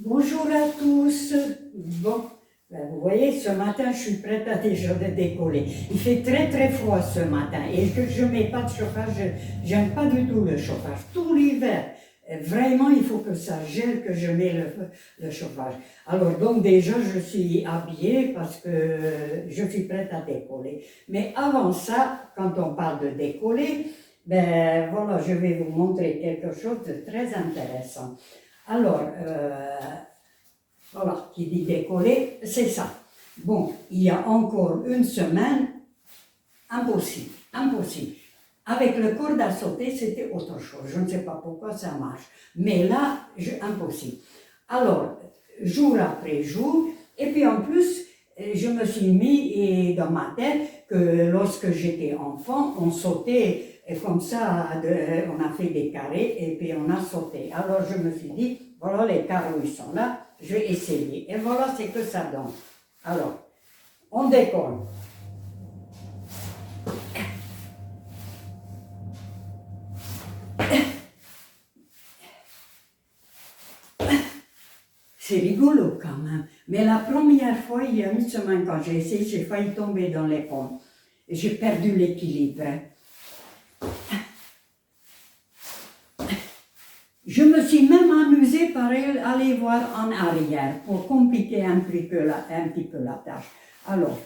Bonjour à tous. Bon, vous voyez, ce matin, je suis prête à déjà décoller. Il fait très très froid ce matin et que je mets pas de chauffage, j'aime pas du tout le chauffage. Tout l'hiver, vraiment, il faut que ça gèle, que je mets le chauffage. Alors donc déjà, je suis habillée parce que je suis prête à décoller. Mais avant ça, quand on parle de décoller, ben voilà, je vais vous montrer quelque chose de très intéressant. Alors, voilà, qui dit décoller, c'est ça. Bon, il y a encore une semaine, impossible, impossible. Avec le corde à sauter, c'était autre chose. Je ne sais pas pourquoi ça marche. Mais là, impossible. Alors, jour après jour, et puis en plus, je me suis mis dans ma tête que lorsque j'étais enfant, on sautait comme ça, on a fait des carrés et puis on a sauté. Alors je me suis dit, voilà les carreaux ils sont là, je vais essayer. Et voilà ce que ça donne. Alors, on décolle. C'est rigolo quand même. Mais la première fois, il y a une semaine, quand j'ai essayé, j'ai failli tomber dans les pommes. J'ai perdu l'équilibre. Je me suis même amusée par aller voir en arrière pour compliquer un petit peu la tâche. Alors,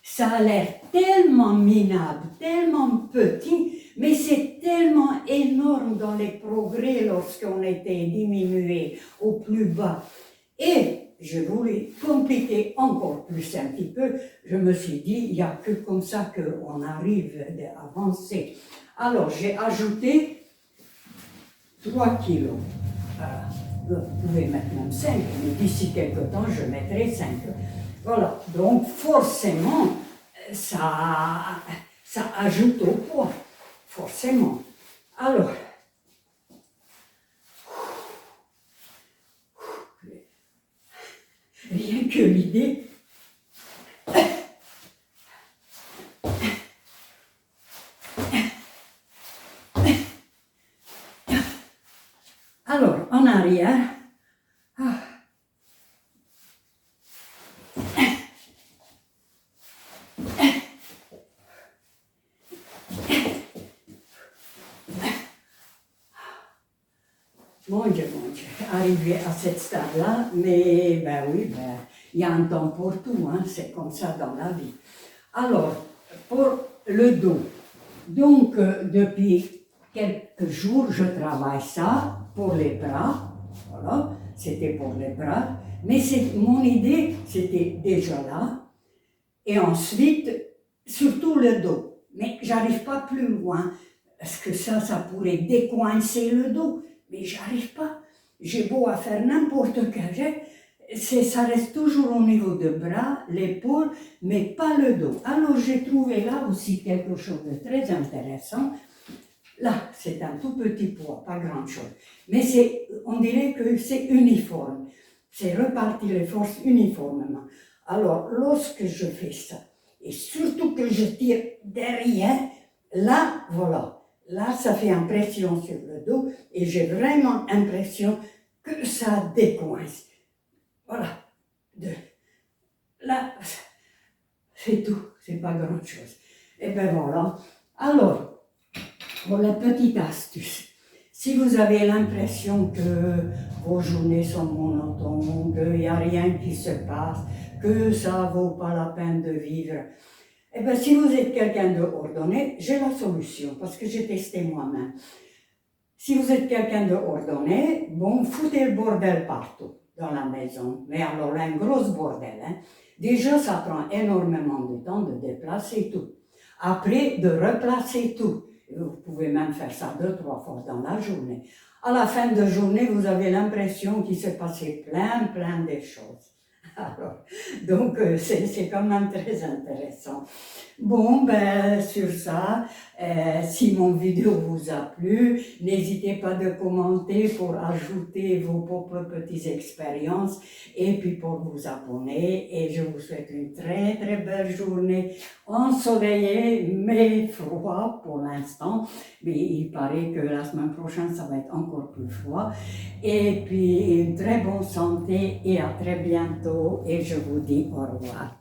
ça a l'air tellement minable, tellement petit, mais c'est tellement énorme dans les progrès lorsqu'on était diminué au plus bas. Et je voulais compliquer encore plus un petit peu. Je me suis dit, il n'y a que comme ça qu'on arrive à avancer. Alors, j'ai ajouté 3 kilos. Vous pouvez mettre même 5, mais d'ici quelques temps, je mettrai 5. Voilà, donc forcément, ça ajoute au poids, forcément. Alors, rien que l'idée. Alors, en arrière. Mon Dieu, arrivé à cette stade-là, mais ben oui, il y a un temps pour tout, hein, c'est comme ça dans la vie. Alors, pour le dos, donc depuis quelques jours, je travaille ça pour les bras, voilà, c'était pour les bras, mais mon idée, c'était déjà là, et ensuite, surtout le dos, mais j'arrive pas plus loin, parce que ça pourrait décoincer le dos, mais j'arrive pas. J'ai beau à faire n'importe quel geste, ça reste toujours au niveau de bras, l'épaule, mais pas le dos. Alors j'ai trouvé là aussi quelque chose de très intéressant. Là, c'est un tout petit poids, pas grand chose. Mais on dirait que c'est uniforme. C'est repartir les forces uniformément. Alors, lorsque je fais ça, et surtout que je tire derrière, là, voilà. Là, ça fait impression sur le dos et j'ai vraiment l'impression que ça décoince. Voilà. Là, c'est tout. C'est pas grand chose. Et ben voilà. Alors, pour la petite astuce, si vous avez l'impression que vos journées sont monotones, qu'il n'y a rien qui se passe, que ça ne vaut pas la peine de vivre, eh bien, si vous êtes quelqu'un de ordonné, j'ai la solution, parce que j'ai testé moi-même. Si vous êtes quelqu'un de ordonné, bon, foutez le bordel partout dans la maison. Mais alors là, un gros bordel. Hein. Déjà, ça prend énormément de temps de déplacer tout. Après, de replacer tout. Vous pouvez même faire ça 2-3 fois dans la journée. À la fin de journée, vous avez l'impression qu'il s'est passé plein de choses. Alors, donc, c'est quand même très intéressant. Bon, ben, sur ça, si mon vidéo vous a plu, n'hésitez pas de commenter pour ajouter vos propres petites expériences et puis pour vous abonner. Et je vous souhaite une très très belle journée ensoleillée mais froid pour l'instant. Mais il paraît que la semaine prochaine, ça va être encore plus froid. Et puis une très bonne santé et à très bientôt. Et je vous dis au revoir.